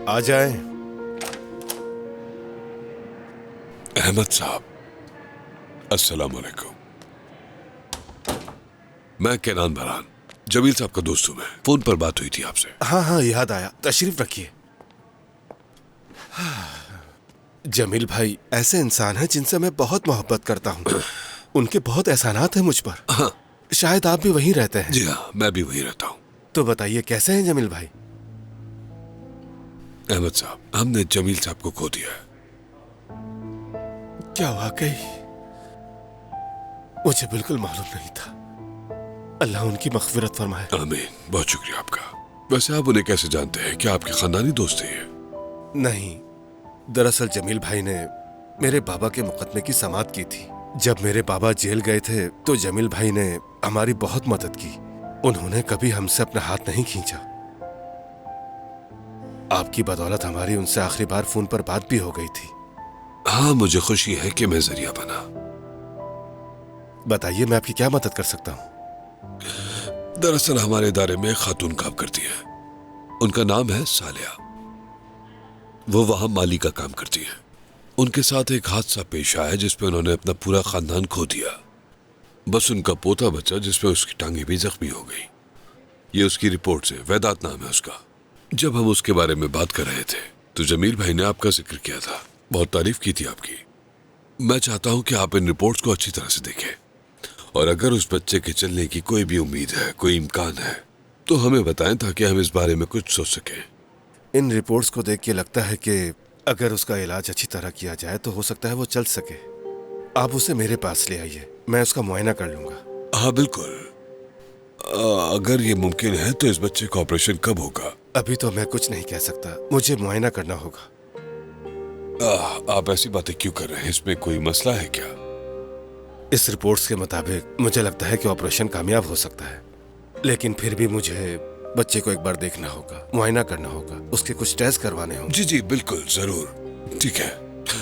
आ जाएं। अहमद साहब, अस्सलाम वालेकुम। मैं केनान बरान, जमील साहब का दोस्त हूं। मैं फोन पर बात हुई थी आपसे। हाँ हाँ, याद आया। तशरीफ रखिए। जमील भाई ऐसे इंसान हैं जिनसे मैं बहुत मोहब्बत करता हूँ। उनके बहुत एहसानात हैं मुझ पर। हाँ शायद आप भी वहीं रहते हैं। जी हाँ, मैं भी वहीं रहता हूँ। तो बताइए कैसे हैं जमील भाई? अहमद साहब, हमने जमील साहब को खो दिया है। क्या वाकई? मुझे बिल्कुल मालूम नहीं था। अल्लाह उनकी मग़फ़िरत फरमाए। आमीन। बहुत शुक्रिया आपका। वैसे आप उन्हें कैसे जानते हैं? क्या आपके खानदानी दोस्त थे ये? नहीं, दरअसल जमील भाई ने मेरे बाबा के मुकदमे की समाअत की थी। जब मेरे बाबा जेल गए थे तो जमील भाई ने हमारी बहुत मदद की। उन्होंने कभी हमसे अपना हाथ नहीं खींचा। आपकी बदौलत हमारी उनसे आखिरी बार फोन पर बात भी हो गई थी। हाँ, मुझे खुशी है कि मैं जरिया बना। बताइए मैं आपकी क्या मदद कर सकता हूँ? दरअसल हमारे इदारे में एक खातून काम करती है। उनका नाम है सालिया। वो वहां माली का काम करती है। उनके साथ एक हादसा पेश आया जिसमें उन्होंने अपना पूरा खानदान खो दिया। बस उनका पोता बचा जिसमें उसकी टांगे भी जख्मी हो गई। ये उसकी रिपोर्ट से, वेदात नाम है उसका। जब हम उसके बारे में बात कर रहे थे तो जमील भाई ने आपका जिक्र किया था। बहुत तारीफ की थी आपकी। मैं चाहता हूं कि आप इन रिपोर्ट्स को अच्छी तरह से देखें, और अगर उस बच्चे के चलने की कोई भी उम्मीद है, कोई इम्कान है, तो हमें बताएं ताकि हम इस बारे में कुछ सोच सकें। इन रिपोर्ट्स को देख के लगता है कि अगर उसका इलाज अच्छी तरह किया जाए तो हो सकता है वो चल सके। आप उसे मेरे पास ले आइए, मैं उसका मुआयना कर लूंगा। हाँ बिल्कुल। अगर ये मुमकिन है तो इस बच्चे का ऑपरेशन कब होगा? अभी तो मैं कुछ नहीं कह सकता, मुझे मुआयना करना होगा। आप ऐसी बातें क्यों कर रहे हैं? इसमें कोई मसला है क्या? इस रिपोर्ट्स के मुताबिक मुझे लगता है कि ऑपरेशन कामयाब हो सकता है, लेकिन फिर भी मुझे बच्चे को एक बार देखना होगा, मुआयना करना होगा, उसके कुछ टेस्ट करवाने होंगे। जी जी बिल्कुल, जरूर। ठीक है।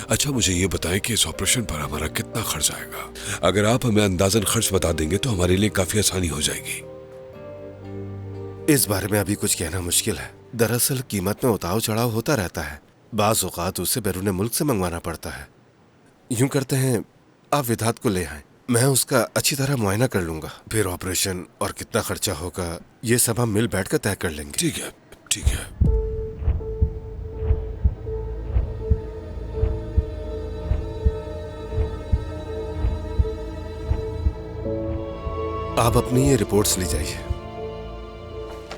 अच्छा, मुझे ये बताएं कि इस ऑपरेशन पर हमारा कितना खर्च आएगा? अगर आप हमें अंदाजन खर्च बता देंगे तो हमारे लिए काफी आसानी हो जाएगी। इस बारे में अभी कुछ कहना मुश्किल है। दरअसल कीमत में उतार चढ़ाव होता रहता है। बाज़ औक़ात उसे बैरून मुल्क से मंगवाना पड़ता है। यूं करते हैं, आप विधात को ले आएं, मैं उसका अच्छी तरह मुआयना कर लूंगा। फिर ऑपरेशन और कितना खर्चा होगा ये सब हम मिल बैठ कर तय कर लेंगे। ठीक है, ठीक है। आप अपनी ये रिपोर्ट्स ले जाइए।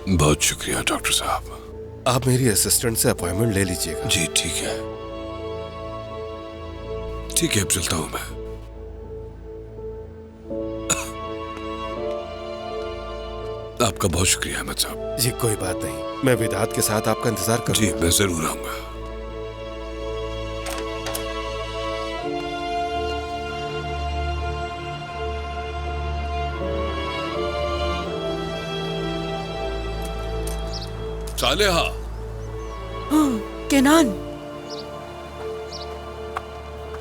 बहुत शुक्रिया डॉक्टर साहब। आप मेरी असिस्टेंट से अपॉइंटमेंट ले लीजिएगा। जी ठीक है। ठीक है, अब चलता हूं मैं। आपका बहुत शुक्रिया अहमद साहब। जी कोई बात नहीं, मैं विधात के साथ आपका इंतजार करूंगा। जी मैं जरूर आऊंगा। सालेहा। हाँ, केनान,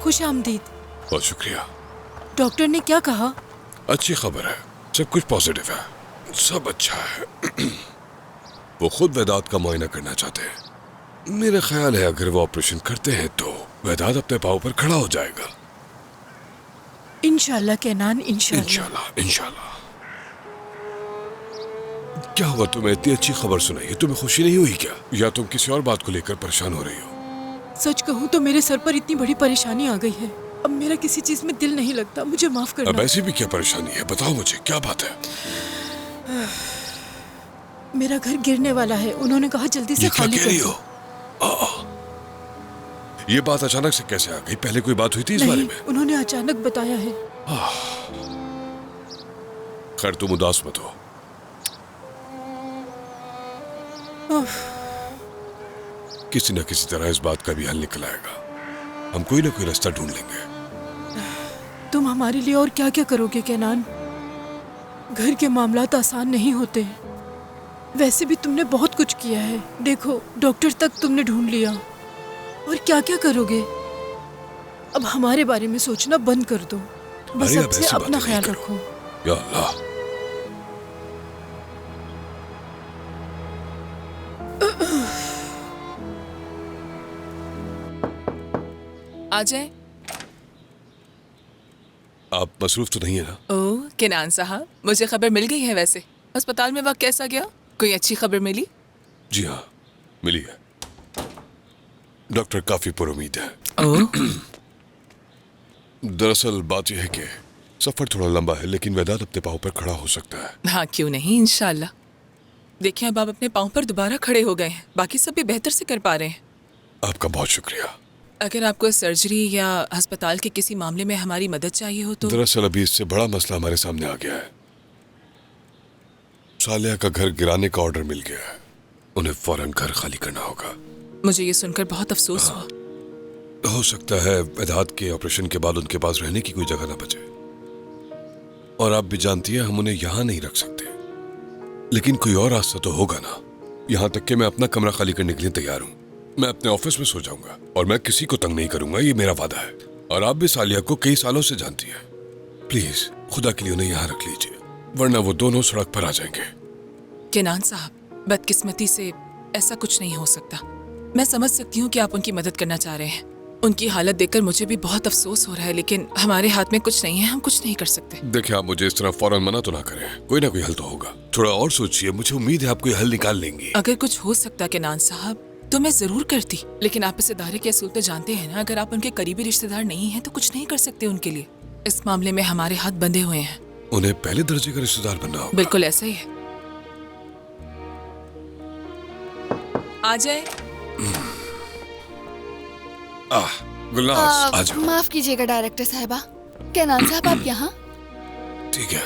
खुश आमदीद। बहुत शुक्रिया। डॉक्टर ने क्या कहा? अच्छी खबर है, सब कुछ पॉजिटिव है, सब अच्छा है। वो खुद वेदात का मुआयना करना चाहते हैं। मेरा ख्याल है अगर वो ऑपरेशन करते हैं तो वेदात अपने पाँव पर खड़ा हो जाएगा। इंशाल्लाह केनान, इंशाल्लाह। इंशाल्लाह इंशाल्लाह। क्या हुआ, तुम्हें इतनी अच्छी खबर सुनाई है, तुम्हें खुशी नहीं हुई क्या? या तुम किसी और बात को लेकर परेशान हो रही हो? सच कहूँ तो मेरे सर पर इतनी बड़ी परेशानी आ गई है। अब मेरा किसी चीज में दिल नहीं लगता, मुझे माफ करना। अब ऐसी भी क्या परेशानी है, बताओ मुझे, क्या बात है? मेरा घर गिरने वाला है, उन्होंने कहा जल्दी से खाली कर दो। ये बात अचानक से कैसे आ गई? पहले कोई बात हुई थी इस बारे में? उन्होंने अचानक बताया है। खैर तुम उदास मत हो। किसी न किसी तरह इस बात का भी हल निकल आएगा। हम कोई ना कोई रास्ता ढूंढ लेंगे। तुम हमारे लिए और क्या क्या करोगे केनान? घर के मामलात आसान नहीं होते। वैसे भी तुमने बहुत कुछ किया है। देखो, डॉक्टर तक तुमने ढूंढ लिया, और क्या क्या करोगे? अब हमारे बारे में सोचना बंद कर दो। बस अब से अपना ख्याल रखो। या अल्लाह। आ जाए। आप मसरूफ तो नहीं है ना? ओह केनान साहब, मुझे खबर मिल गई है। वैसे अस्पताल में वक्त कैसा गया? कोई अच्छी खबर मिली? जी हाँ, मिली है। डॉक्टर काफी पुरुमीद है। ओह दरअसल बात यह है कि सफर थोड़ा लंबा है, लेकिन वेदांत अपने पाँव पर खड़ा हो सकता है। हाँ, क्यों नहीं, इंशाल्लाह। देखिए, अब आप अपने पाँव पर दोबारा खड़े हो गए हैं। बाकी सब भी बेहतर से कर पा रहे हैं। आपका बहुत शुक्रिया। अगर आपको सर्जरी या अस्पताल के किसी मामले में हमारी मदद चाहिए हो तो। दरअसल अभी इससे बड़ा मसला हमारे सामने आ गया है। सालिया का घर गिराने का ऑर्डर मिल गया है। उन्हें फौरन घर खाली करना होगा। मुझे ये सुनकर बहुत अफसोस हुआ। हो सकता है वेदांत के ऑपरेशन के बाद उनके पास रहने की कोई जगह ना बचे। और आप भी जानती हैं हम उन्हें यहाँ नहीं रख सकते। लेकिन कोई और रास्ता तो होगा ना। यहाँ तक कि मैं अपना कमरा खाली करने के लिए तैयार हूँ। मैं अपने ऑफिस में सो जाऊंगा और मैं किसी को तंग नहीं करूंगा, ये मेरा वादा है। और आप भी सालिया को कई सालों से जानती हैं। प्लीज खुदा के लिए उन्हें यहाँ रख लीजिए, वरना वो दोनों सड़क पर आ जाएंगे। केनान साहब, बदकिस्मती से ऐसा कुछ नहीं हो सकता। मैं समझ सकती हूँ कि आप उनकी मदद करना चाह रहे हैं। उनकी हालत देखकर मुझे भी बहुत अफसोस हो रहा है, लेकिन हमारे हाथ में कुछ नहीं है। हम कुछ नहीं कर सकते। देखिए, आप मुझे इस तरह फौरन मना तो ना करें। कोई ना कोई हल तो होगा। थोड़ा और सोचिए। मुझे उम्मीद है आप कोई हल निकाल लेंगी। अगर कुछ हो सकता केनान साहब तो मैं जरूर करती, लेकिन आप इस इदारे के असूल तो जानते हैं ना। अगर आप उनके करीबी रिश्तेदार नहीं हैं तो कुछ नहीं कर सकते उनके लिए। इस मामले में हमारे हाथ बंधे हुए हैं। उन्हें पहले दर्जे का रिश्तेदार बनना होगा। बिल्कुल ऐसा ही है। आ जाए। गुलनाज, आ जाओ। माफ कीजिएगा डायरेक्टर साहिबा। केनान साहब, आप यहाँ? ठीक है,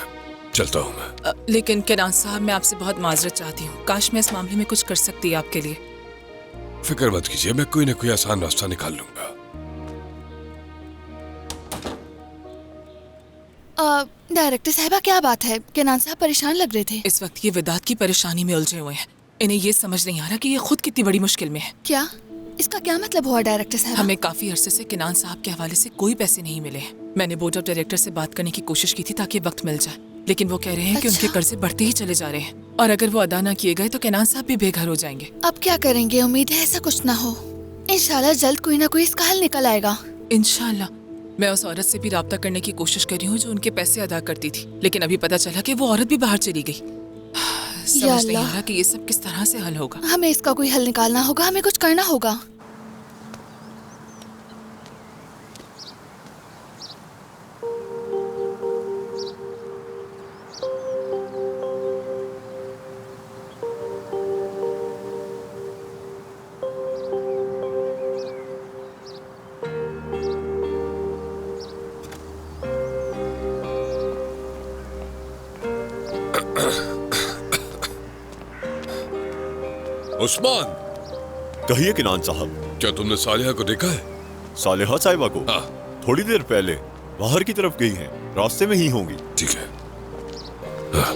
चलता हूँ मैं। लेकिन केनान साहब, मैं आपसे बहुत माजरत चाहती हूँ। काश मैं इस मामले में कुछ कर सकती आपके लिए। फिक्र मत कीजिए, मैं कोई ना कोई आसान रास्ता निकाल लूंगा। डायरेक्टर साहिबा, क्या बात है? केनान साहब परेशान लग रहे थे। इस वक्त ये वेदांत की परेशानी में उलझे हुए हैं। इन्हें ये समझ नहीं आ रहा कि ये खुद कितनी बड़ी मुश्किल में है। क्या इसका क्या मतलब हुआ डायरेक्टर साहब? हमें काफी अरसे से केनान साहब के हवाले से कोई पैसे नहीं मिले हैं। मैंने बोर्ड ऑफ डायरेक्टर से बात करने की कोशिश की थी ताकि वक्त मिल जाए, लेकिन वो कह रहे हैं कि अच्छा। उनके कर्जे बढ़ते ही चले जा रहे हैं और अगर वो अदा ना किए गए तो केनान साहब भी बेघर हो जाएंगे। अब क्या करेंगे? उम्मीद है ऐसा कुछ ना हो। इंशाल्लाह जल्द कोई ना कोई इसका हल निकल आएगा। इंशाल्लाह। मैं उस औरत से भी राब्ता करने की कोशिश कर रही हूँ जो उनके पैसे अदा करती थी, लेकिन अभी पता चला कि वो औरत भी बाहर चली गई। समझ नहीं आ रहा कि ये सब किस तरह से हल होगा। हमें इसका कोई हल निकालना होगा। हमें कुछ करना होगा। उस्मान, कहिए किनान साहब। क्या तुमने सालिया को देखा है? सालेहा साहिबा को? हाँ। थोड़ी देर पहले बाहर की तरफ गई हैं। रास्ते में ही होंगी। ठीक है। हाँ।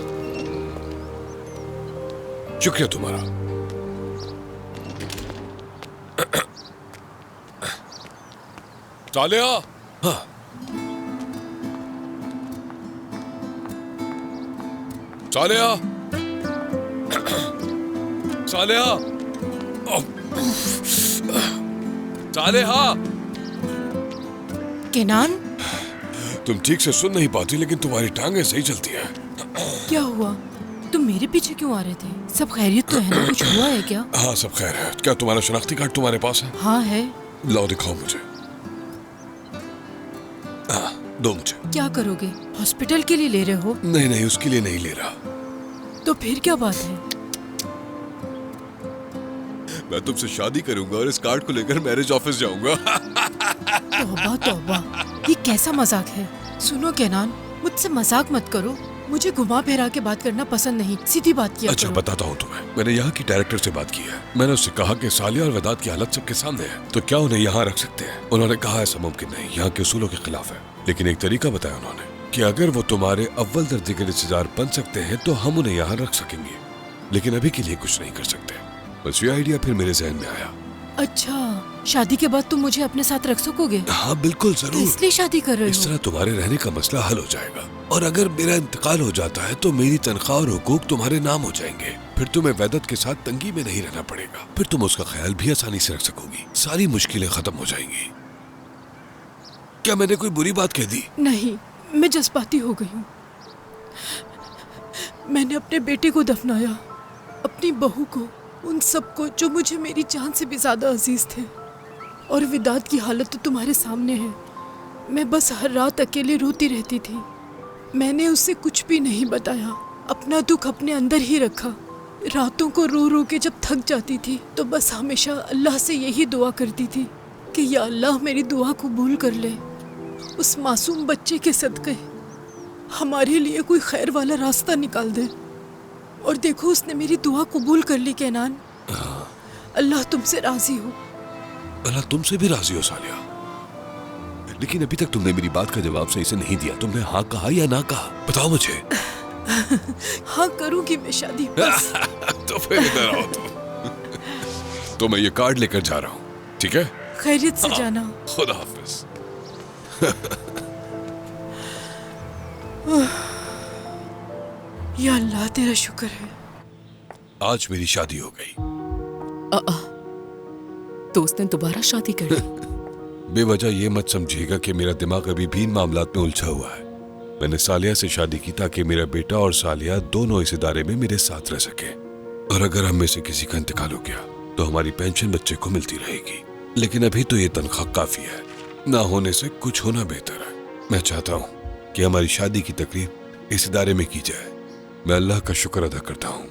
शुक्रिया तुम्हारा। सालिया। हाँ। सालिया। सालिया। सालिया। केनान, तुम ठीक से सुन नहीं पाती, लेकिन तुम्हारी टांगें सही चलती हैं। क्या हुआ? तुम मेरे पीछे क्यों आ रहे थे? सब खैरियत तो है ना? कुछ हुआ है क्या? हाँ, सब खैर है। क्या तुम्हारा शनाख्ती कार्ड तुम्हारे पास है? हाँ है। लाओ, दिखाओ मुझे। हाँ, दो मुझे। क्या करोगे? हॉस्पिटल के लिए ले रहे हो? नहीं नहीं, उसके लिए नहीं ले रहा। तो फिर क्या बात है? मैं तुमसे शादी करूंगा और इस कार्ड को लेकर मैरिज ऑफिस जाऊंगा। तौबा तौबा, ये कैसा मजाक है? सुनो केनान, मुझसे मजाक मत करो। मुझे घुमा फिरा के बात करना पसंद नहीं। सीधी बात किया अच्छा, करो। बताता हूँ तुम्हें। मैंने यहाँ की डायरेक्टर से बात की है। मैंने उससे कहा कि सालिया और वेदांत की हालत सबके सामने है, तो क्या उन्हें यहाँ रख सकते हैं? उन्होंने कहा ऐसा मुमकिन नहीं, यहाँ के उसूलों के खिलाफ है। लेकिन एक तरीका बताया उन्होंने कि अगर वो तुम्हारे अव्वल दर्जे के रिश्तेदार बन सकते हैं तो हम उन्हें यहाँ रख सकेंगे, लेकिन अभी के लिए कुछ नहीं कर सकते। बस ये आइडिया फिर मेरे जहन में आया। अच्छा, शादी के बाद तुम मुझे अपने साथ रख सकोगे? हाँ बिल्कुल, तो जरूर। इसलिए शादी कर रहे इस हो? तरह तुम्हारे रहने का मसला हल हो जाएगा, और अगर मेरा इंतकाल हो जाता है तो मेरी तनख्वाह और हुकूक तुम्हारे नाम हो जाएंगे। फिर तुम्हें वेदत के साथ तंगी में नहीं रहना पड़ेगा। फिर तुम उसका ख्याल भी आसानी से रख सकोगी। सारी मुश्किलें खत्म हो जाएंगी। क्या मैंने कोई बुरी बात कह दी? नहीं, मैं जज्बाती हो गई हूँ। मैंने अपने बेटे को दफनाया, अपनी बहू को, उन सबको जो मुझे मेरी जान से भी ज्यादा अजीज थे। और विदात की हालत तो तुम्हारे सामने है। मैं बस हर रात अकेले रोती रहती थी। मैंने उसे कुछ भी नहीं बताया, अपना दुख अपने अंदर ही रखा। रातों को रो रो के जब थक जाती थी तो बस हमेशा अल्लाह से यही दुआ करती थी कि या अल्लाह मेरी दुआ कबूल कर ले, उस मासूम बच्चे के सदक़े हमारे लिए कोई खैर वाला रास्ता निकाल दे। और देखो, उसने मेरी दुआ कबूल कर ली कैनान। अल्लाह तुमसे राजी हो। अल्लाह तुमसे भी राजी हो सालिया। लेकिन अभी तक तुमने मेरी बात का जवाब सही से नहीं दिया। तुमने हाँ कहा या ना कहा, बताओ मुझे। हाँ करूंगी मैं शादी बस। तो फिर इधर आओ तुम। तो मैं ये कार्ड लेकर जा रहा हूँ, ठीक है? खैरियत से जाना। खुदा हाफिज। या अल्लाह तेरा शुक्र है। आज मेरी शादी हो गई। तो उसने दोबारा शादी कर ली। बेवजह ये मत समझिएगा कि मेरा दिमाग अभी भी इन मामलात में उलझा हुआ है। मैंने सालिया से शादी की ताकि मेरा बेटा और सालिया दोनों इस इदारे में मेरे साथ रह सके। और अगर हम में से किसी का इंतकाल हो गया तो हमारी पेंशन बच्चे को मिलती रहेगी। लेकिन अभी तो ये तनख्वाह काफी है, ना होने से कुछ होना बेहतर है। मैं चाहता हूँ कि हमारी शादी की तकरीब इस इदारे में की जाए। मैं अल्लाह का शुक्र अदा करता हूँ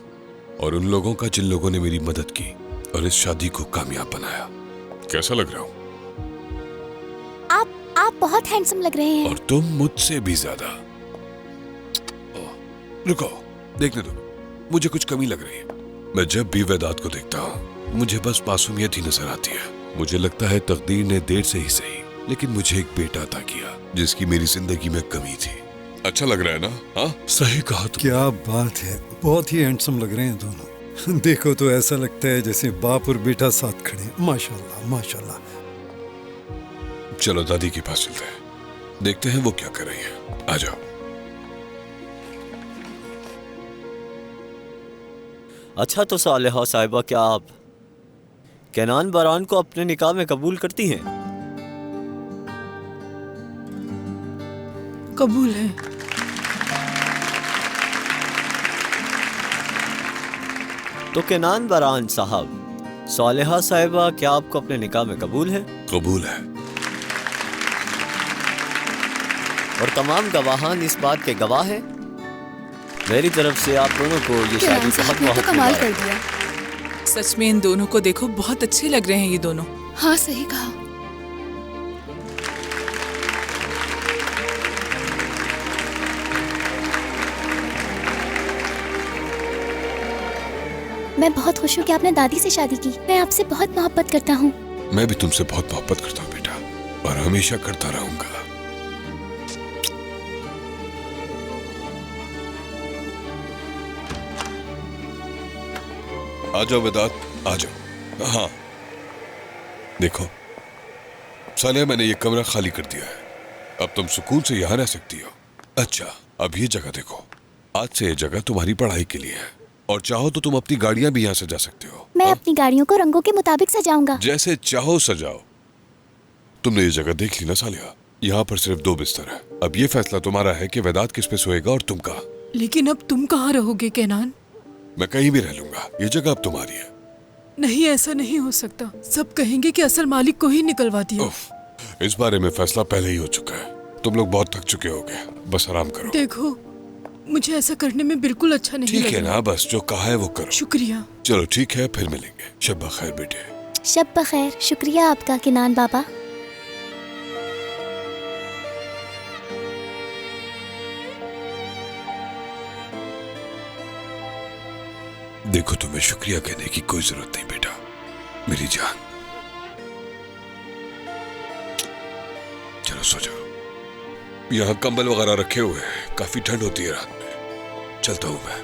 और उन लोगों का जिन लोगों ने मेरी मदद की और इस शादी को कामयाब बनाया। कैसा लग रहा हूँ? आप बहुत हैंडसम लग रहे हैं। और तुम मुझसे भी ज्यादा। रुको, देखने दो, मुझे कुछ कमी लग रही है। मैं जब भी वेदात को देखता हूँ मुझे बस मासूमियत ही नजर आती है। मुझे लगता है तकदीर ने देर से ही सही, लेकिन मुझे एक बेटा अता किया जिसकी मेरी जिंदगी में कमी थी। अच्छा लग रहा है ना? हाँ, सही कहा तुमने। क्या बात है, बहुत ही हैंडसम लग रहे हैं दोनों। देखो तो ऐसा लगता है जैसे बाप और बेटा साथ खड़े हैं। माशाल्लाह माशाल्लाह। चलो दादी के पास चलते हैं, देखते हैं वो क्या कर रही है। आ जाओ। अच्छा तो सालेहा साहिबा, क्या आप कैनान बरान को अपने निकाह में कबूल करती हैं? कबूल है। तो कैनान बरान साहब, सालेहा साहिबा, क्या आपको अपने निकाह में कबूल है? कबूल है। और तमाम गवाहान इस बात के गवाह हैं। मेरी तरफ से आप दोनों को ये शादी कैनान बहुत साहब ने तो बहुत कमाल मुबारक। कर दिया। सच में इन दोनों को देखो, बहुत अच्छे लग रहे हैं ये दोनों। हाँ सही कहा। मैं बहुत खुश हूँ कि आपने दादी से शादी की। मैं आपसे बहुत मोहब्बत करता हूँ। मैं भी तुमसे बहुत मोहब्बत करता हूँ बेटा, और हमेशा करता रहूंगा। आ जाओ वेदात, आ जाओ। हाँ देखो सालिया, मैंने ये कमरा खाली कर दिया है। अब तुम सुकून से यहाँ रह सकती हो। अच्छा, अब ये जगह देखो, आज से ये जगह तुम्हारी पढ़ाई के लिए है, और चाहो तो तुम अपनी गाड़ियां भी यहाँ से जा सकते हो। मैं अपनी गाड़ियों को रंगों के मुताबिक सजाऊंगा। जैसे चाहो सजाओ। तुमने ये जगह देख ली ना सालिया, यहाँ पर सिर्फ 2 बिस्तर है। अब ये फैसला तुम्हारा है कि वेदात किस पे सोएगा और तुम कहाँ। लेकिन अब तुम कहाँ रहोगे कैनान? मैं कहीं भी रह लूंगा, ये जगह अब तुम्हारी है। नहीं, ऐसा नहीं हो सकता। सब कहेंगे कि असल मालिक को ही निकलवा दिया। इस बारे में फैसला पहले ही हो चुका है। तुम लोग बहुत थक चुके होगे, बस आराम करो। देखो, मुझे ऐसा करने में बिल्कुल अच्छा नहीं ठीक लग है रहा। ना, बस जो कहा है वो करो। शुक्रिया। चलो ठीक है, फिर मिलेंगे। शब खैर बेटे। शब बखैर। शुक्रिया आपका किनान बाबा। देखो, तुम्हें शुक्रिया कहने की कोई जरूरत नहीं बेटा, मेरी जान। चलो सो जाओ। यहाँ कंबल वगैरह रखे हुए हैं, काफी ठंड होती है रात में। चलता हूं मैं।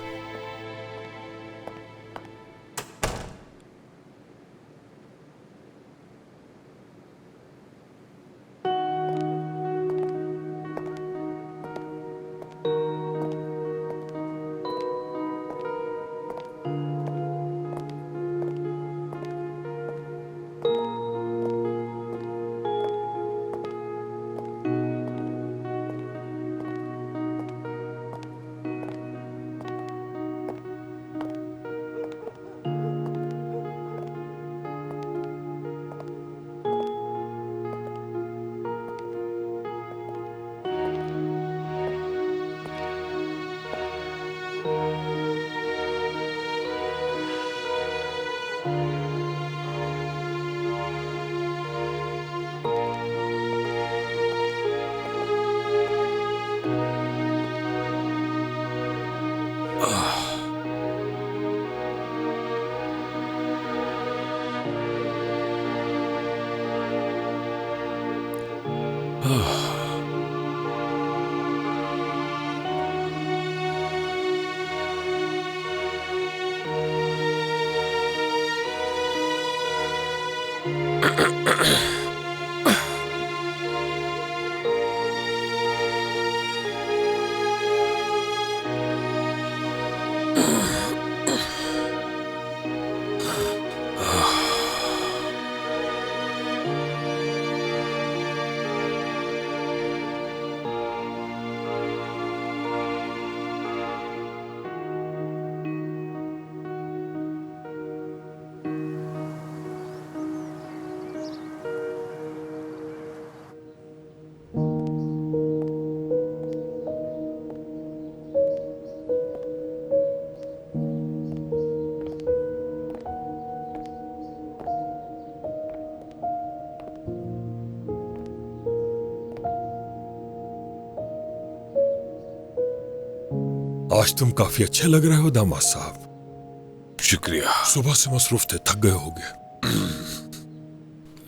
आज तुम काफी अच्छे लग रहे हो दामाद साहब। शुक्रिया। सुबह से मसरूफ थे, थक गए होगे।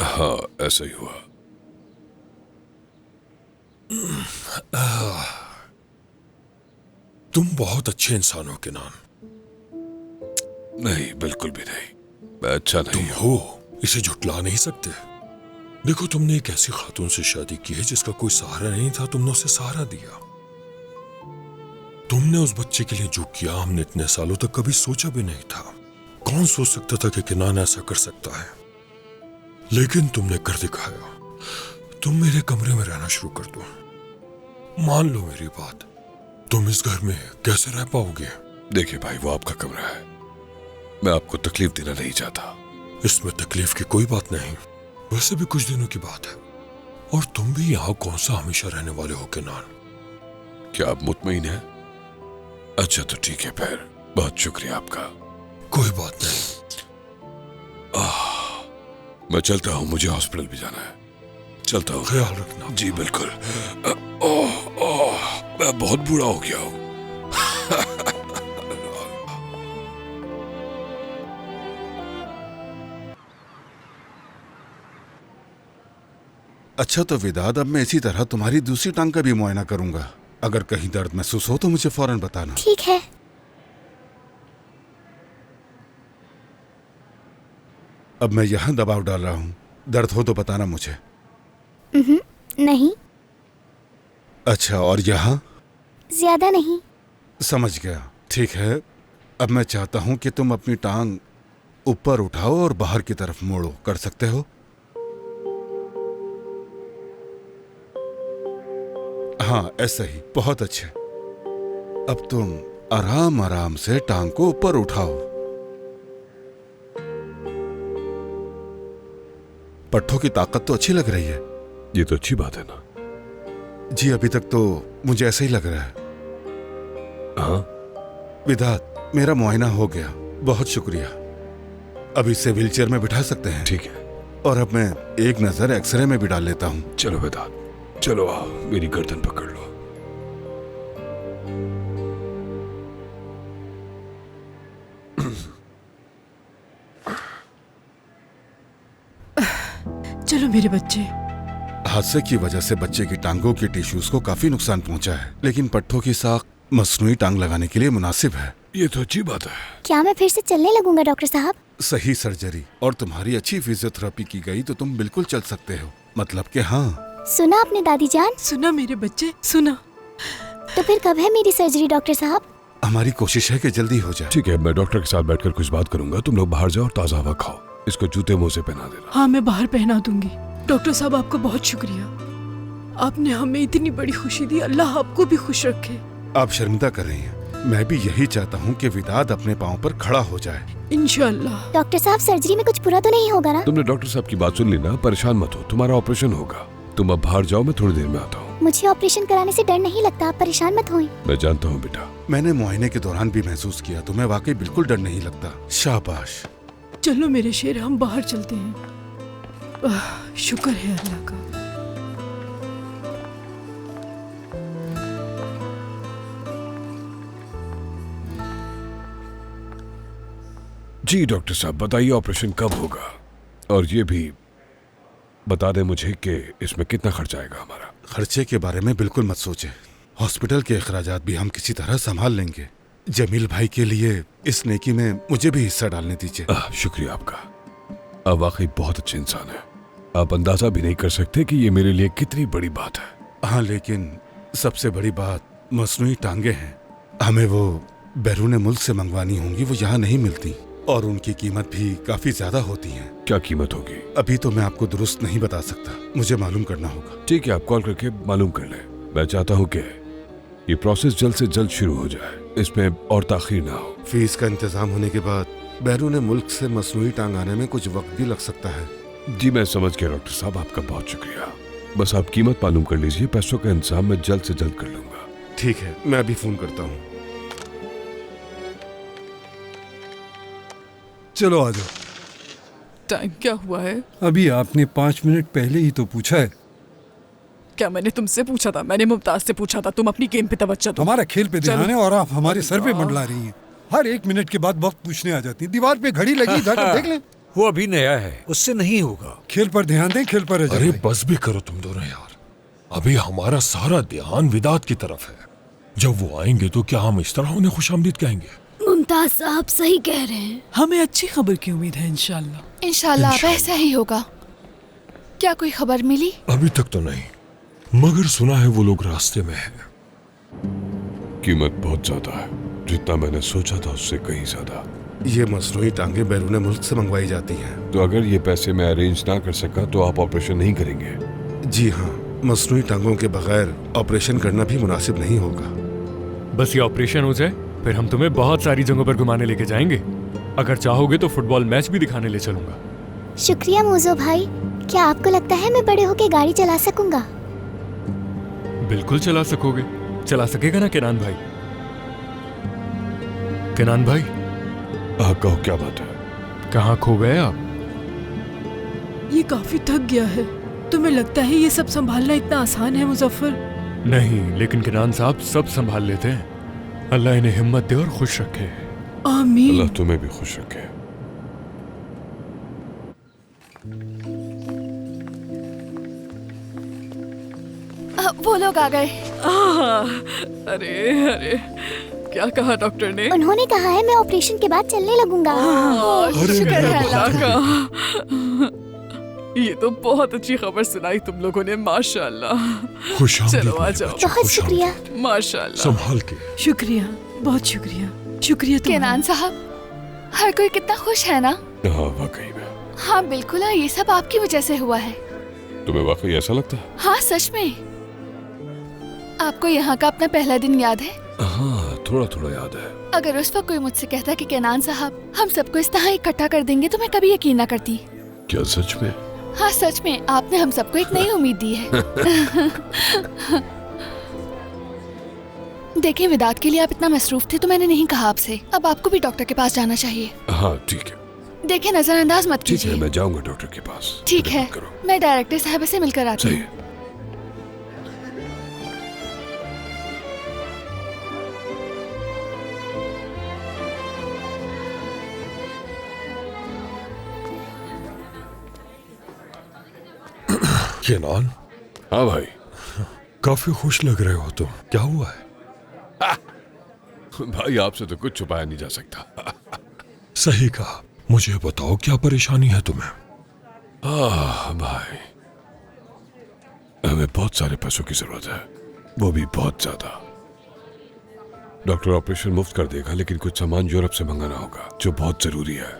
हाँ, ऐसा ही हुआ। तुम बहुत अच्छे इंसान हो केनान। नहीं, बिल्कुल भी नहीं। मैं अच्छा नहीं तुम हो, इसे झुटला नहीं सकते। देखो, तुमने एक ऐसी खातून से शादी की है जिसका कोई सहारा नहीं था, तुमने उसे सहारा दिया। तुमने उस बच्चे के लिए जो किया, हमने इतने सालों तक कभी सोचा भी नहीं था। कौन सोच सकता था कि केनान ऐसा कर सकता है, लेकिन तुमने कर दिखाया। तुम मेरे कमरे में रहना शुरू कर दो। मान लो मेरी बात, तुम इस घर में कैसे रह पाओगे? देखिए भाई, वो आपका कमरा है, मैं आपको तकलीफ देना नहीं चाहता। इसमें तकलीफ की कोई बात नहीं, वैसे भी कुछ दिनों की बात है। और तुम भी यहाँ कौन सा हमेशा रहने वाले हो केनान? क्या आप मुतमईन हैं? अच्छा तो ठीक है, फिर बहुत शुक्रिया आपका। कोई बात नहीं। मैं चलता हूँ, मुझे हॉस्पिटल भी जाना है। चलता हूँ। ख्याल रखना। जी बिल्कुल। मैं बहुत बूढ़ा हो गया हूँ। अच्छा तो विदाद, अब मैं इसी तरह तुम्हारी दूसरी टांग का भी मुआयना करूंगा। अगर कहीं दर्द महसूस हो तो मुझे फौरन बताना। ठीक है। अब मैं यहाँ दबाव डाल रहा हूँ, दर्द हो तो बताना मुझे। नहीं। अच्छा, और यहाँ? ज्यादा नहीं। समझ गया। ठीक है, अब मैं चाहता हूँ कि तुम अपनी टांग ऊपर उठाओ और बाहर की तरफ मोड़ो। कर सकते हो? हाँ, ऐसा ही। बहुत अच्छे। अब तुम आराम आराम से टांग को ऊपर उठाओ। पट्टों की ताकत तो अच्छी लग रही है। ये तो अच्छी बात है ना। जी, अभी तक तो मुझे ऐसा ही लग रहा है। हाँ विदात, मेरा मुआयना हो गया, बहुत शुक्रिया। अब इसे व्हीलचेयर में बिठा सकते हैं। ठीक है। और अब मैं एक नजर एक्सरे में भी डाल लेता हूँ। चलो विदात, चलो आओ, मेरी गर्दन पकड़ लो। चलो मेरे बच्चे। हादसे की वजह से बच्चे की टांगों की टिश्यूज को काफी नुकसान पहुंचा है, लेकिन पट्टों की साख मसनूई टांग लगाने के लिए मुनासिब है। ये तो अच्छी बात है। क्या मैं फिर से चलने लगूंगा डॉक्टर साहब? सही सर्जरी और तुम्हारी अच्छी फिजियोथेरेपी की गई तो तुम बिल्कुल चल सकते हो। मतलब कि हाँ। सुना आपने दादी जान? सुना मेरे बच्चे, सुना। तो फिर कब है मेरी सर्जरी डॉक्टर साहब? हमारी कोशिश है कि जल्दी हो जाए। ठीक है, मैं डॉक्टर के साथ बैठकर कुछ बात करूंगा। तुम लोग बाहर जाओ और ताज़ा हवा खाओ। इसको जूते मोजे पहना देना। हाँ, मैं बाहर पहना दूंगी। डॉक्टर साहब, आपका बहुत शुक्रिया। आपने हमें इतनी बड़ी खुशी दी। अल्लाह आपको भी खुश रखे। आप शर्मिंदा कर रही हैं। मैं भी यही चाहता हूँ कि विदाद अपने पाँव पर खड़ा हो जाए। इंशाअल्लाह। डॉक्टर साहब, सर्जरी में कुछ बुरा तो नहीं होगा ना? तुमने डॉक्टर साहब की बात सुन ली ना, परेशान मत हो, तुम्हारा ऑपरेशन होगा। तुम अब बाहर जाओ, मैं थोड़ी देर में आता हूँ। मुझे ऑपरेशन कराने से डर नहीं लगता, आप परेशान मत होएं। मैं जानता हूँ बेटा। मैंने मुआयने के दौरान भी महसूस किया, तुम्हें वाकई बिल्कुल डर नहीं लगता। शाबाश। चलो मेरे शेर, हम बाहर चलते हैं। शुक्र है अल्लाह का। जी डॉक्टर साहब, बताइए ऑपरेशन कब होगा, और ये भी बता दें मुझे कि इसमें कितना खर्च आएगा हमारा। खर्चे के बारे में बिल्कुल मत सोचे। हॉस्पिटल के अखराजात भी हम किसी तरह संभाल लेंगे। जमील भाई के लिए इस नेकी में मुझे भी हिस्सा डालने दीजिए। शुक्रिया आपका, आप वाकई बहुत अच्छे इंसान हैं। आप अंदाजा भी नहीं कर सकते कि ये मेरे लिए कितनी बड़ी बात है। हाँ, लेकिन सबसे बड़ी बात मसनूई टांगे हैं। हमें वो बैरून मुल्क से मंगवानी होंगी, वो यहाँ नहीं मिलती और उनकी कीमत भी काफी ज्यादा होती है। क्या कीमत होगी? अभी तो मैं आपको दुरुस्त नहीं बता सकता, मुझे मालूम करना होगा। ठीक है, आप कॉल करके मालूम कर लें। मैं चाहता हूँ कि ये प्रोसेस जल्द से जल्द शुरू हो जाए, इसमें और ताखीर ना हो। फीस का इंतजाम होने के बाद बैरून मुल्क से मसनूई टांग आने में कुछ वक्त भी लग सकता है। जी मैं समझ गया डॉक्टर साहब, आपका बहुत शुक्रिया। बस आप कीमत मालूम कर लीजिए, पैसों का इंतजाम मैं जल्द से जल्द कर लूंगा। ठीक है, मैं अभी फोन करता हूँ। चलो आ जाओ। टाइम क्या हुआ है? अभी आपने 5 मिनट पहले ही तो पूछा है। क्या मैंने तुमसे पूछा था? मैंने मुमताज से पूछा था। तुम अपनी गेम पे तवज्जो दो। हमारा खेल पे ध्यान है और आप हमारे सर पे मंडला रही हैं। हर 1 मिनट के बाद वक्त पूछने आ जाती है। दीवार पे घड़ी लगी, जाकर देख लें। वो अभी नया है, उससे नहीं होगा। खेल पर ध्यान दें, खेल पर। अरे बस भी करो तुम दोनों यार, अभी हमारा सारा ध्यान विदात की तरफ है। जब वो आएंगे तो क्या हम इस तरह उन्हें खुशामदीद कहेंगे? मुमताज साहब सही कह रहे हैं। हमें अच्छी खबर की उम्मीद है। इंशाल्लाह इंशाल्लाह ऐसा ही होगा। क्या कोई खबर मिली? अभी तक तो नहीं, मगर सुना है वो लोग रास्ते में हैं। कीमत बहुत ज्यादा है, जितना मैंने सोचा था उससे कहीं ज्यादा। ये मसनूई टांगे बैरून मुल्क से मंगवाई जाती हैं। तो अगर ये पैसे मैं अरेंज ना कर सका तो आप ऑपरेशन नहीं करेंगे? जी हाँ, मसनूई टांगों के बगैर ऑपरेशन करना भी मुनासिब नहीं होगा। बस ये ऑपरेशन हो जाए, फिर हम तुम्हें बहुत सारी जगहों पर घुमाने लेके जाएंगे। अगर चाहोगे तो फुटबॉल मैच भी दिखाने ले चलूंगा। शुक्रिया मोजो भाई। क्या आपको लगता है मैं बड़े होके गाड़ी चला सकूंगा? बिल्कुल चला सकोगे। चला सकेगा ना केनान भाई? केनान भाई, कहो क्या बात है? कहाँ खो गए आप? ये काफी थक गया है। तुम्हें लगता है ये सब संभालना इतना आसान है मुजफ्फर? नहीं, लेकिन केनान साहब सब संभाल लेते हैं। अल्लाह इन्हें हिम्मत दे और खुश रखे। आमीन। अल्लाह तुम्हें भी खुश रखे। वो लोग आ गए। अरे अरे, क्या कहा डॉक्टर ने? उन्होंने कहा है मैं ऑपरेशन के बाद चलने लगूंगा। शुक्र है अल्लाह का। ये तो बहुत अच्छी खबर सुनाई तुम लोगों ने, माशाल्लाह। चलो आ जाओ। बहुत शुक्रिया। माशाल्लाह। संभाल के। शुक्रिया, बहुत शुक्रिया। शुक्रिया केनान साहब, हर कोई कितना खुश है ना? हाँ वाकई में। हाँ बिल्कुल, ये सब आपकी वजह से हुआ है। तुम्हें वाकई ऐसा लगता है? हाँ सच में। आपको यहाँ का अपना पहला दिन याद है? हाँ थोड़ा थोड़ा याद है। अगर उस वक्त कोई मुझसे कहता कि केनान साहब हम सबको इस तरह इकट्ठा कर देंगे तो मैं कभी यकीन ना करती। क्या सच में? हाँ सच में, आपने हम सबको एक नई उम्मीद दी है। देखिए, विदात के लिए आप इतना मसरूफ थे तो मैंने नहीं कहा आपसे। अब आपको भी डॉक्टर के पास जाना चाहिए। हाँ ठीक है। देखिए, नजरअंदाज मत ठीक है, कीजिए। मैं जाऊंगा डॉक्टर के पास। ठीक है, मैं डायरेक्टर साहब से मिलकर आती सही हूँ। है। केनान। हाँ भाई। काफी खुश लग रहे हो तुम, क्या हुआ है? भाई आपसे तो कुछ छुपाया नहीं जा सकता। सही कहा, मुझे बताओ क्या परेशानी है तुम्हें? भाई, हमें बहुत सारे पैसों की जरूरत है, वो भी बहुत ज्यादा। डॉक्टर ऑपरेशन मुफ्त कर देगा, लेकिन कुछ सामान यूरोप से मंगाना होगा जो बहुत जरूरी है।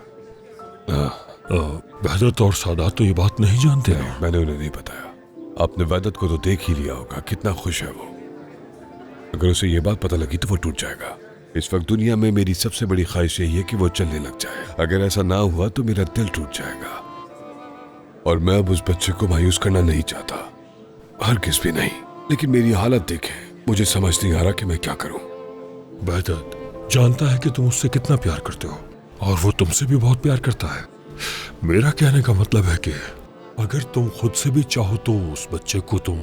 वैदत और सादात तो ये बात नहीं जानते हैं। मैंने उन्हें नहीं बताया। आपने वैदत को तो देख ही लिया होगा, कितना खुश है वो। अगर उसे ये बात पता लगी तो वो टूट जाएगा। इस वक्त दुनिया में मेरी सबसे बड़ी ख्वाहिश यही है कि वो चलने लग जाए। अगर ऐसा ना हुआ तो मेरा दिल टूट जाएगा, और मैं अब उस बच्चे को मायूस करना नहीं चाहता, हरगिज़ भी नहीं। लेकिन मेरी हालत देखें, मुझे समझ नहीं आ रहा कि मैं क्या करूं। वैदत जानता है कि तुम उससे कितना प्यार करते हो, और वो तुमसे भी बहुत प्यार करता है। मेरा कहने का मतलब है कि अगर तुम खुद से भी चाहो तो उस बच्चे को तुम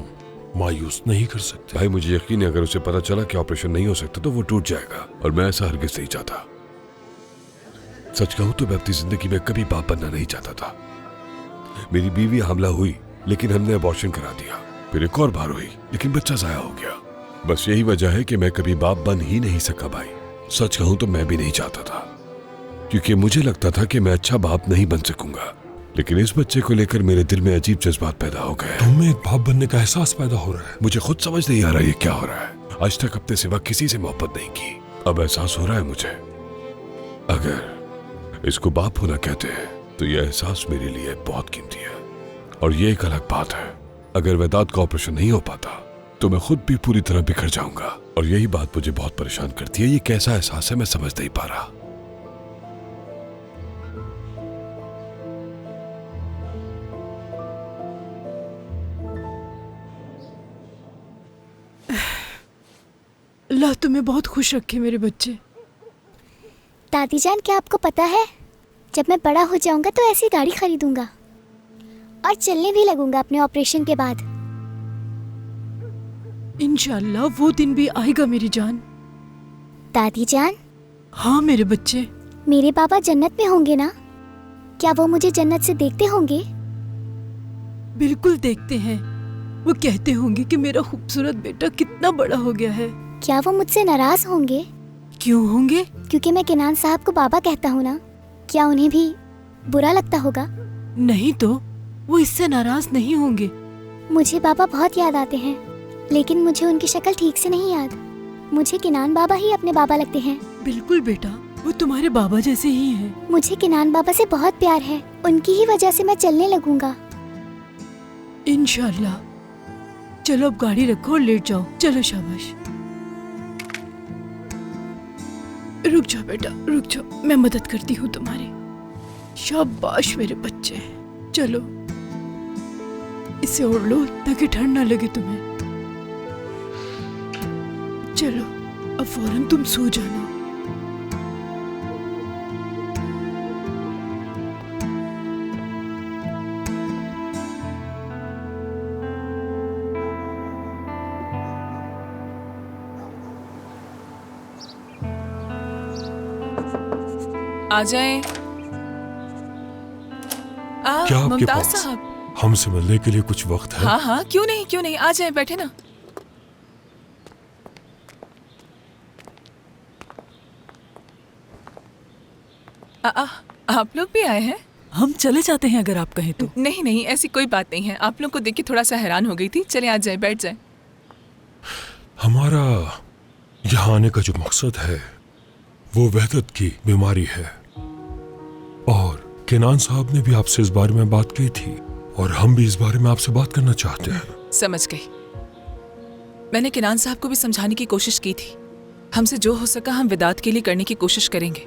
मायूस नहीं कर सकते। भाई मुझे यकीन है, अगर उसे पता चला कि ऑपरेशन नहीं हो सकता तो वो टूट जाएगा, और मैं ऐसा हरगिज़ नहीं चाहता। सच कहूं तो मैं अपनी जिंदगी में कभी बाप बनना नहीं चाहता था। मेरी बीवी हमला हुई, लेकिन हमने अबॉर्शन करा दिया। फिर एक और बार हुई, लेकिन बच्चा जाया हो गया। बस यही वजह है कि मैं कभी बाप बन ही नहीं सका। भाई सच कहूं तो मैं भी नहीं चाहता था, क्योंकि मुझे लगता था कि मैं अच्छा बाप नहीं बन सकूंगा। लेकिन इस बच्चे को लेकर मेरे दिल में अजीब जज्बात पैदा हो गए। तुम्हें एक बाप बनने का एहसास पैदा हो रहा है। मुझे खुद समझ नहीं आ रहा ये क्या हो रहा है। आज तक अपने सिवा किसी से मोहब्बत नहीं की, अब एहसास हो रहा है मुझे। अगर इसको बाप होना कहते हैं तो यह एहसास मेरे लिए बहुत कीमती है। और ये एक अलग बात है, अगर वेदांत का ऑपरेशन नहीं हो पाता तो मैं खुद भी पूरी तरह बिखर जाऊंगा। और यही बात मुझे बहुत परेशान करती है। ये कैसा एहसास है मैं समझ नहीं पा रहा। अल्लाह तुम्हें बहुत खुश रखे मेरे बच्चे। दादी जान, क्या आपको पता है, जब मैं बड़ा हो जाऊंगा तो ऐसी गाड़ी खरीदूंगा और चलने भी लगूंगा अपने ऑपरेशन के बाद। इंशाल्लाह वो दिन भी आएगा मेरी जान। दादी जान। हाँ मेरे बच्चे। मेरे पापा जन्नत में होंगे ना? क्या वो मुझे जन्नत से देखते होंगे? बिल्कुल देखते हैं। वो कहते होंगे कि मेरा खूबसूरत बेटा कितना बड़ा हो गया है। क्या वो मुझसे नाराज होंगे? क्यों होंगे? क्योंकि मैं किनान साहब को बाबा कहता हूँ ना। क्या उन्हें भी बुरा लगता होगा? नहीं तो वो इससे नाराज नहीं होंगे। मुझे बाबा बहुत याद आते हैं, लेकिन मुझे उनकी शक्ल ठीक से नहीं याद। मुझे किनान बाबा ही अपने बाबा लगते हैं। बिल्कुल बेटा, वो तुम्हारे बाबा जैसे ही हैं। मुझे किनान बाबा से बहुत प्यार है, उनकी ही वजह से मैं चलने लगूंगा। इंशाल्लाह। चलो अब गाड़ी रखो और लेट जाओ। चलो शाबाश। रुक जाओ बेटा, रुक जाओ, मैं मदद करती हूँ तुम्हारी। शाबाश मेरे बच्चे। चलो इसे ओढ़ लो ताकि ठंड ना लगे तुम्हें। चलो अब फौरन तुम सो जाना। आ जाएं। क्या आपके मुमताज पास साहब हमसे मिलने के लिए कुछ वक्त है? हाँ हाँ, क्यों नहीं क्यों नहीं, आ जाएं, बैठे ना। आप लोग भी आए हैं? हम चले जाते हैं अगर आप कहें तो। नहीं नहीं, ऐसी कोई बात नहीं है। आप लोग को देख के थोड़ा सा हैरान हो गई थी। चले आ जाए, बैठ जाए। हमारा यहाँ आने का जो मकसद है वो वहदत की बीमारी है, और किनान साहब ने भी आपसे इस बारे में बात की थी और हम भी इस बारे में आपसे बात करना चाहते हैं। समझ गई। मैंने किनान साहब को भी समझाने की कोशिश की थी। हमसे जो हो सका हम वेदांत के लिए करने की कोशिश करेंगे,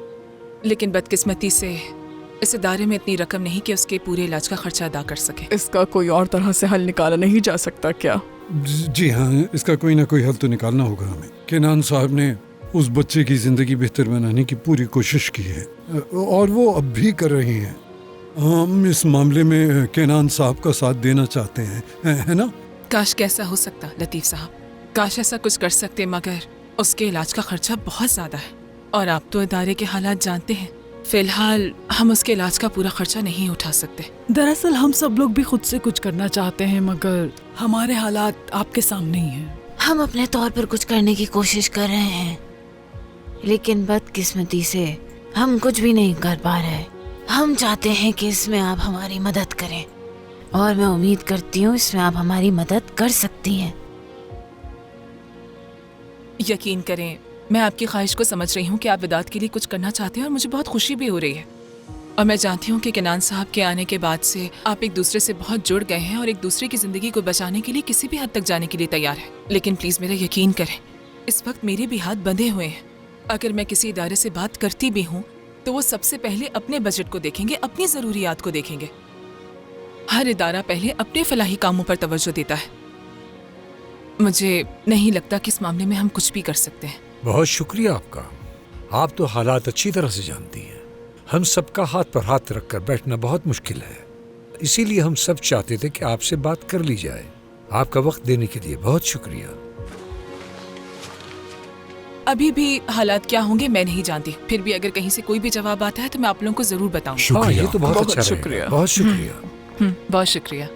लेकिन बदकिस्मती से इस इदारे में इतनी रकम नहीं कि उसके पूरे इलाज का खर्चा अदा कर सके। इसका कोई और तरह से हल निकाला नहीं जा सकता क्या? जी हाँ, इसका कोई ना कोई हल तो निकालना होगा हमें। किनान साहब ने उस बच्चे की जिंदगी बेहतर बनाने की पूरी कोशिश की है और वो अब भी कर रही हैं। हम इस मामले में किनान साहब का साथ देना चाहते हैं, है ना? काश कैसा हो सकता लतीफ साहब, काश ऐसा कुछ कर सकते, मगर उसके इलाज का खर्चा बहुत ज्यादा है और आप तो इदारे के हालात जानते हैं। फिलहाल हम उसके इलाज का पूरा खर्चा नहीं उठा सकते। दरअसल हम सब लोग भी खुद से कुछ करना चाहते हैं, मगर हमारे हालात आपके सामने ही हैं। हम अपने तौर पर कुछ करने की कोशिश कर रहे हैं, लेकिन बदकिस्मती से हम कुछ भी नहीं कर पा रहे। हम चाहते हैं कि इसमें आप हमारी मदद करें और मैं उम्मीद करती हूँ इसमें आप हमारी मदद कर सकती हैं। यकीन करें, मैं आपकी ख्वाहिश को समझ रही हूँ कि आप वेदांत के लिए कुछ करना चाहते हैं और मुझे बहुत खुशी भी हो रही है। और मैं जानती हूँ कि किनान साहब के आने के बाद से आप एक दूसरे से बहुत जुड़ गए हैं और एक दूसरे की जिंदगी को बचाने के लिए किसी भी हद तक जाने के लिए तैयार हैं। लेकिन प्लीज मेरा यकीन करें, इस वक्त मेरे भी हाथ बंधे हुए हैं। अगर मैं किसी इदारे से बात करती भी हूँ तो वो सबसे पहले अपने बजट को देखेंगे, अपनी जरूरियात को देखेंगे। हर इदारा पहले अपने फलाही कामों पर तवज्जो देता है। मुझे नहीं लगता कि इस मामले में हम कुछ भी कर सकते हैं। बहुत शुक्रिया आपका। आप तो हालात अच्छी तरह से जानती हैं। हम सबका हाथ पर हाथ रखकर बैठना बहुत मुश्किल है, इसीलिए हम सब चाहते थे कि आपसे बात कर ली जाए। आपका वक्त देने के लिए बहुत शुक्रिया। अभी भी हालात क्या होंगे मैं नहीं जानती, फिर भी अगर कहीं से कोई भी जवाब आता है तो मैं आप लोगों को जरूर बताऊंगी। हाँ, ये तो बहुत अच्छा शुक्रिया। बहुत शुक्रिया। बहुत शुक्रिया।